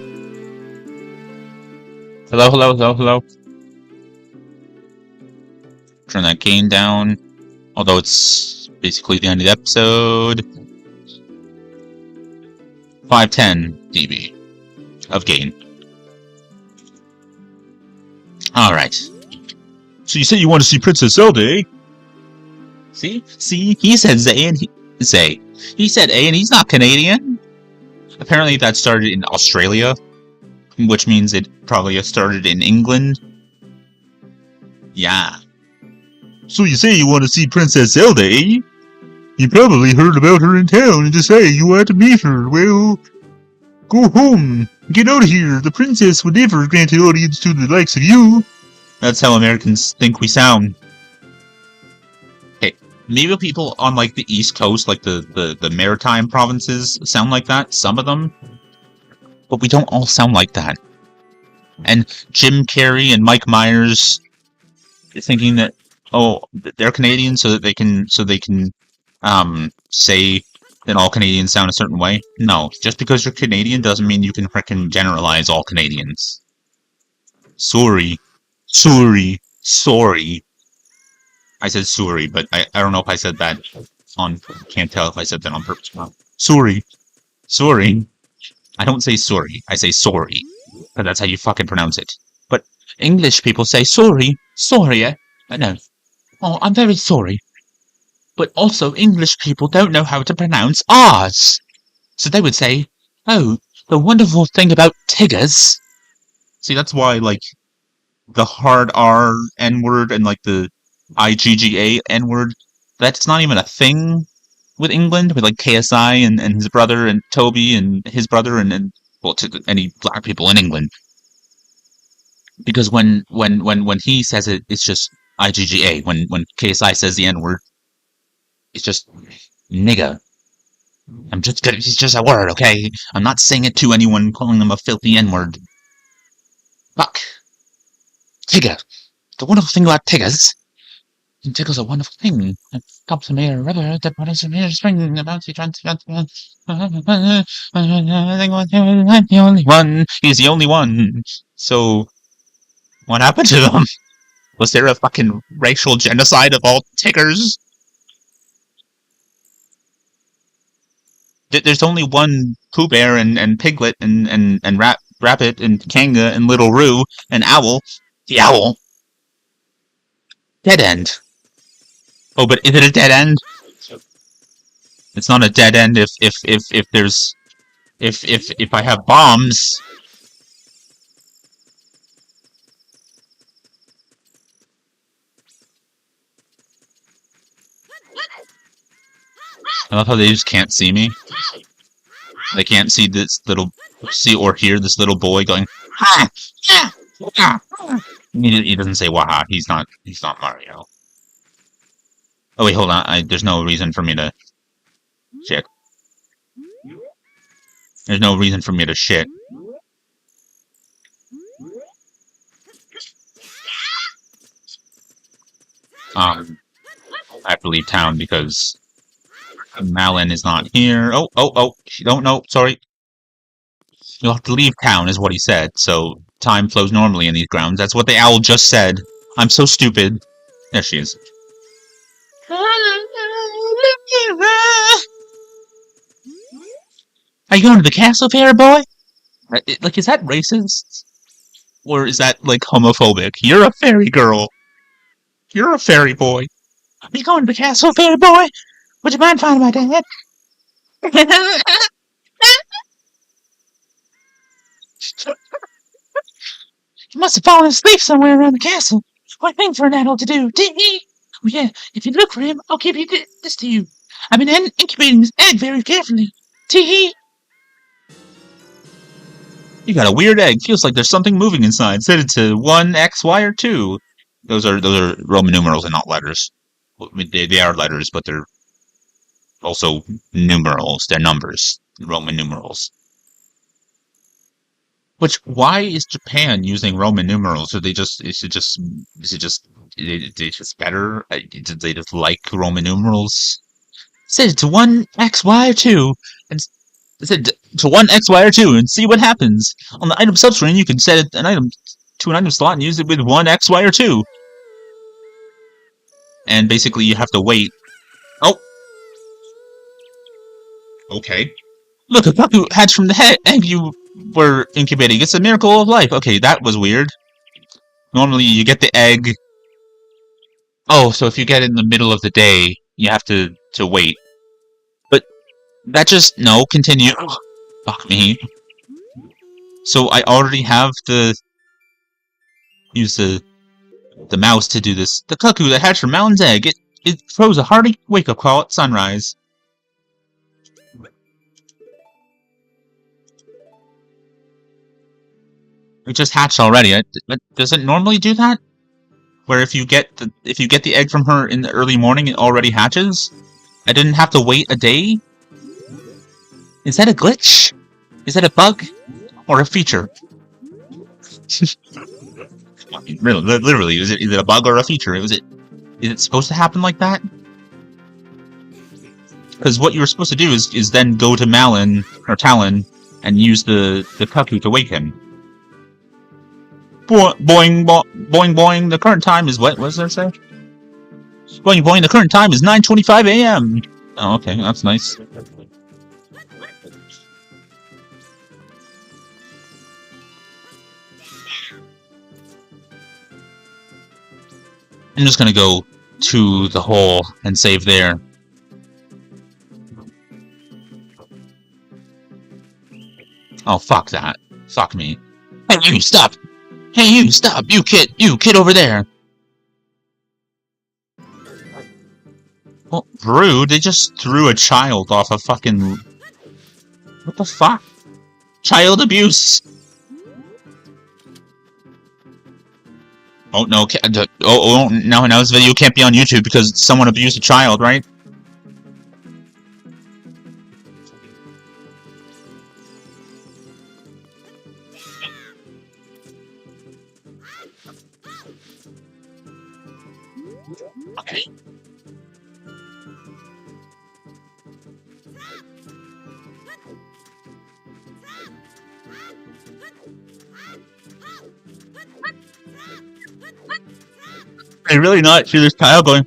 Hello, hello, hello, hello. Turn that gain down. Although it's basically the end of the episode. 510 dB of gain. Alright. So you said you want to see Princess Zelda, eh? See? He said Zay and Zay. He said A and he's not Canadian. Apparently that started in Australia, which means it probably started in England. Yeah. So you say you want to see Princess Zelda, eh? You probably heard about her in town and decide you want to meet her. Well, go home. Get out of here. The princess would never grant an audience to the likes of you. That's how Americans think we sound. Hey, maybe people on like the East Coast, like the maritime provinces, sound like that. Some of them. But we don't all sound like that. And Jim Carrey and Mike Myers thinking that, oh, they're Canadian so they can say that all Canadians sound a certain way. No, just because you're Canadian doesn't mean you can frickin' generalize all Canadians. Sorry. I said sorry, but I don't know if I said that on... Can't tell if I said that on purpose. Sorry. I don't say sorry, I say sorry. But that's how you fucking pronounce it. But English people say sorry. Sorry, no. Oh, I'm very sorry. But also, English people don't know how to pronounce R's. So they would say, oh, the wonderful thing about Tiggers. See, that's why, like, the hard R N-word and, like, the IGGA N-word, that's not even a thing with England, with, like, KSI and his brother, and Toby and his brother, and well, to any black people in England. Because when he says it, it's just IGGA. When KSI says the N-word, it's just nigga. It's just a word, okay? I'm not saying it to anyone, calling them a filthy N-word. Fuck. Tigger. The wonderful thing about Tiggers. Tigger's a wonderful thing. It comes from a river that runs from here spring. I'm the only one. He's the only one. So, what happened to them? Was there a fucking racial genocide of all Tiggers? There's only one Pooh Bear and Piglet and Rabbit and Kanga and Little Roo and Owl. The Owl. Dead end. Oh, but is it a dead end? It's not a dead end if I have bombs. I love how they just can't see me. They can't see or hear this little boy going, ha! He doesn't say waha. He's not Mario. Oh wait, hold on. There's no reason for me to shit. There's no reason for me to shit. I have to leave town because Malin is not here. Oh, don't know, sorry. You'll have to leave town, is what he said, so time flows normally in these grounds. That's what the owl just said. I'm so stupid. There she is. Are you going to the castle fair, boy? Like, is that racist? Or is that, like, homophobic? You're a fairy girl. You're a fairy boy. Are you going to the castle fair, boy? Would you mind finding my dad? He must have fallen asleep somewhere around the castle. What thing for an adult to do? Tee-hee! Oh yeah, if you look for him, I'll give you this to you. I've been incubating this egg very carefully. Tee-hee! You got a weird egg. Feels like there's something moving inside. Set it to 1, X, Y, or 2. Those are Roman numerals and not letters. I mean, they are letters, but they're also numerals. They're numbers. Roman numerals. Which, why is Japan using Roman numerals? Are they just, is it just better? Did they just like Roman numerals? Set it to 1, X, Y, or 2, and set it to 1, X, Y, or 2, and see what happens. On the item subscreen, you can set an item to an item slot and use it with 1, X, Y, or 2. And basically, you have to wait. Oh! Okay. Look, a cuckoo hatched from the egg you were incubating. It's a miracle of life. Okay, that was weird. Normally, you get the egg. Oh, so if you get it in the middle of the day, you have to wait. But that just... No, continue. Fuck me. So I already have use the mouse to do this. The cuckoo that hatched from Mountain's egg. It throws a hearty wake-up call at sunrise. It just hatched already. Does it normally do that? Where if you get the egg from her in the early morning, it already hatches? I didn't have to wait a day? Is that a glitch? Is that a bug? Or a feature? Really, literally, is it a bug or a feature? Is it supposed to happen like that? Because what you were supposed to do is then go to Talon and use the cuckoo to wake him. Boing, boing, boing. The current time is what? What does that say? Boing, boing. The current time is 9:25 a.m. Oh, okay, that's nice. I'm just gonna go to the hole and save there. Oh, fuck that. Fuck me. Hey, you, stop! Hey, you, stop! You kid over there! Well, rude, they just threw a child off a fucking... What the fuck? Child abuse! Oh, no, now this video can't be on YouTube because someone abused a child, right? Okay. I really not see this child going.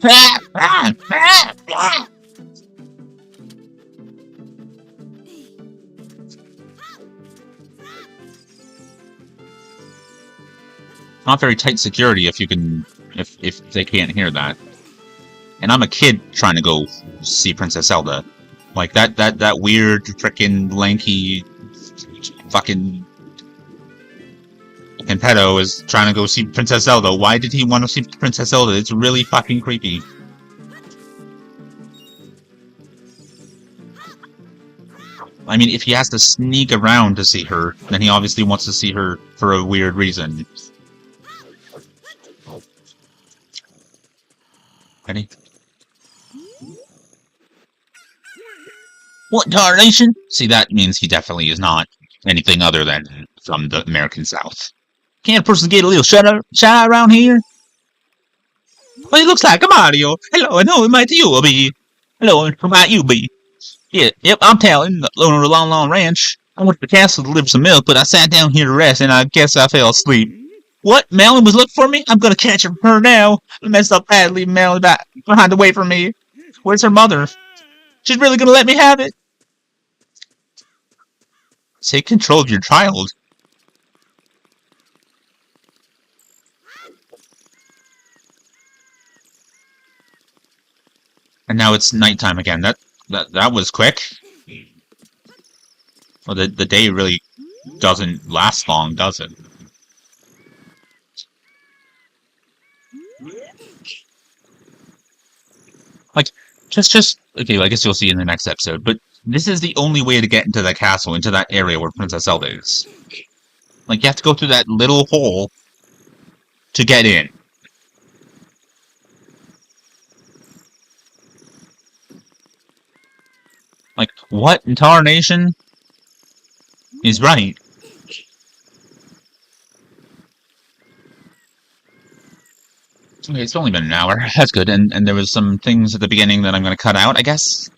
Not very tight security if you can, if they can't hear that. And I'm a kid trying to go see Princess Zelda. Like that weird frickin' lanky fucking pedo is trying to go see Princess Zelda. Why did he want to see Princess Zelda? It's really fucking creepy. I mean, if he has to sneak around to see her, then he obviously wants to see her for a weird reason. Ready? What tarnation? See, that means he definitely is not anything other than from the American South. Can't a person get a little shy around here? Well, it looks like a Mario. Hello, it might you be. Hello, it might you be. Yeah, yep, I'm Talon, the owner of Long Long Ranch. I went to the castle to deliver some milk, but I sat down here to rest, and I guess I fell asleep. What? Malin was looking for me? I'm gonna catch her now. I messed up bad, leaving Malin behind to wait for me. Where's her mother? She's really gonna let me have it? Take control of your child. And now it's nighttime again. That was quick. Well, the day really doesn't last long, does it? Like, just okay, I guess you'll see in the next episode, but this is the only way to get into the castle, into that area where Princess Zelda is. Like, you have to go through that little hole to get in. Like, what in tarnation is right? Okay, it's only been an hour. That's good. And there was some things at the beginning that I'm going to cut out, I guess.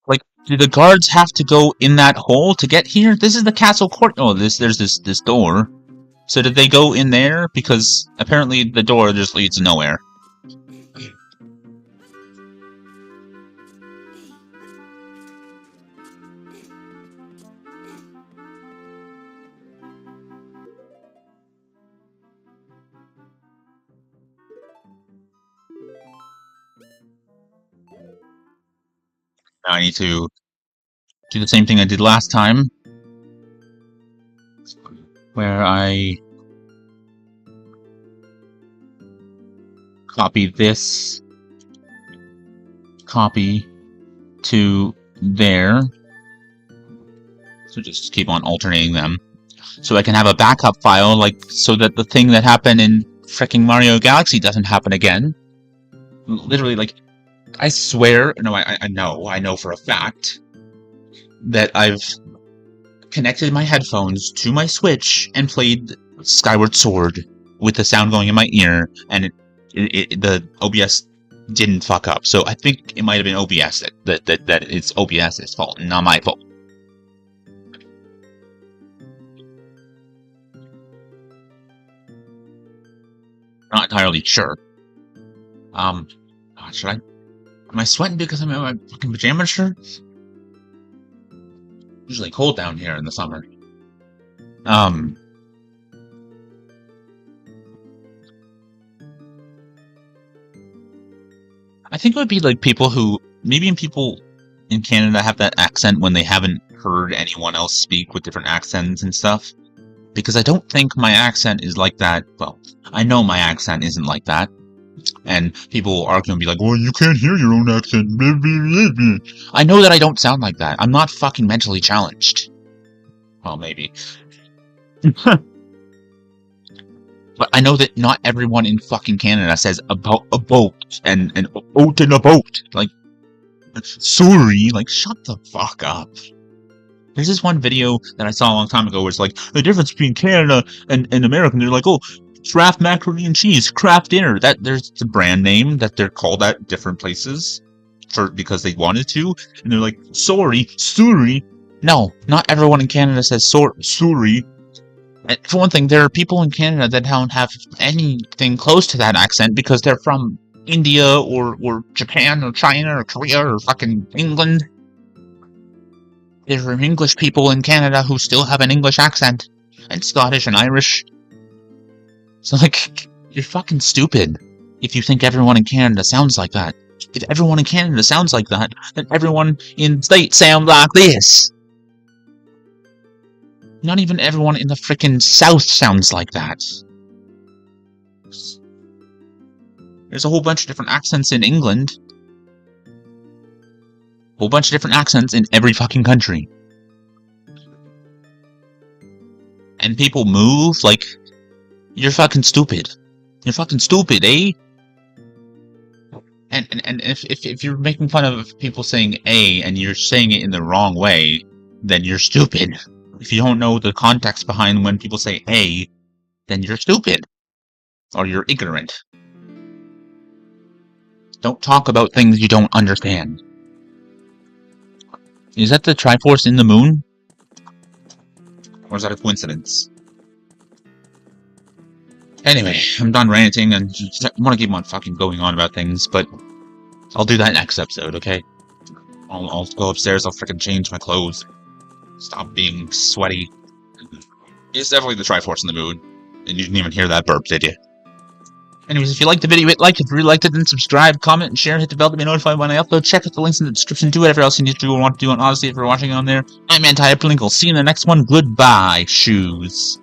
Like, do the guards have to go in that hole to get here? This is the castle court. Oh, there's this door. So did they go in there? Because apparently the door just leads nowhere. Now I need to do the same thing I did last time, where I copy this copy to there. So just keep on alternating them. So I can have a backup file, like, so that the thing that happened in fricking Mario Galaxy doesn't happen again. Literally, like, I swear, no, I know for a fact that I've connected my headphones to my Switch and played Skyward Sword with the sound going in my ear, and the OBS didn't fuck up. So I think it might have been OBS that it's OBS's fault, not my fault. Not entirely sure. Should I? Am I sweating because I'm in my fucking pajama shirts? Usually cold down here in the summer. I think it would be like people who, maybe people in Canada have that accent when they haven't heard anyone else speak with different accents and stuff. Because I don't think my accent is like that. Well, I know my accent isn't like that. And people will argue and be like, well, you can't hear your own accent. I know that I don't sound like that. I'm not fucking mentally challenged. Well, maybe. But I know that not everyone in fucking Canada says about a boat and out in a boat. Like, sorry, like, shut the fuck up. There's this one video that I saw a long time ago where it's like, the difference between Canada and America. And they're like, oh, Kraft macaroni and cheese, Kraft dinner. That there's a brand name that they're called at different places because they wanted to, and they're like, sorry. No, not everyone in Canada says sorry. And for one thing, there are people in Canada that don't have anything close to that accent because they're from India or Japan or China or Korea or fucking England. There are English people in Canada who still have an English accent, and Scottish and Irish. So, like, you're fucking stupid if you think everyone in Canada sounds like that. If everyone in Canada sounds like that, then everyone in the States sounds like this. Not even everyone in the frickin' South sounds like that. There's a whole bunch of different accents in England. A whole bunch of different accents in every fucking country. And people move, like, you're fucking stupid. You're fucking stupid, eh? And if you're making fun of people saying A and you're saying it in the wrong way, then you're stupid. If you don't know the context behind when people say A, then you're stupid. Or you're ignorant. Don't talk about things you don't understand. Is that the Triforce in the moon? Or is that a coincidence? Anyway, I'm done ranting and I want to keep on fucking going on about things, but I'll do that next episode, okay? I'll go upstairs, I'll freaking change my clothes. Stop being sweaty. It's definitely the Triforce in the moon. And you didn't even hear that burp, did you? Anyways, if you liked the video, hit like. If you really liked it, then subscribe, comment, and share. Hit the bell to be notified when I upload. Check out the links in the description. Do whatever else you need to do or want to do on Odysee if you're watching on there. I'm Anti-HyperLinkLive. See you in the next one. Goodbye, shoes.